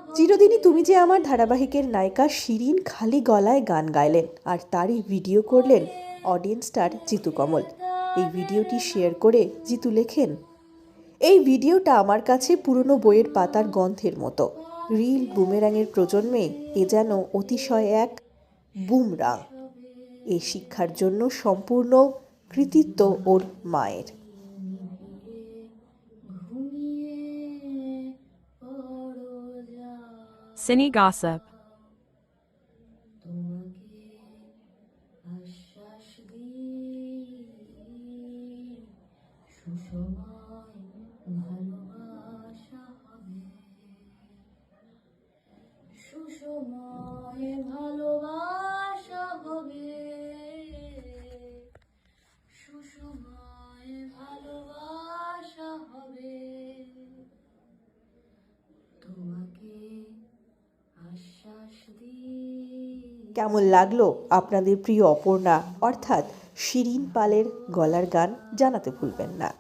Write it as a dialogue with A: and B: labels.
A: চিরদিনই তুমি যে আমার ধারাবাহিকের নায়িকা শিরিন খালি গলায় গান গাইলেন আর তারই ভিডিও করলেন অডিয়েন্স স্টার জিতু কমল। এই ভিডিওটি শেয়ার করে জিতু লেখেন, এই ভিডিওটা আমার কাছে পুরনো বইয়ের পাতার গন্ধের মতো। রিল বুমেরাঙের প্রজন্মে এ যেন অতিশয় এক বুমরাং। এই শিক্ষার জন্য সম্পূর্ণ কৃতিত্ব ওর মায়ের।
B: Cine Gossip.
C: সুসময়ে ভালোবাসা হবে, সুসময়ে ভালোবাসা হবে, তোমাকে আশ্বাস দিই।
A: কেমন লাগলো আপনাদের প্রিয় অপর্ণা অর্থাৎ শিরিন পালের গলার গান জানাতে ভুলবেন না।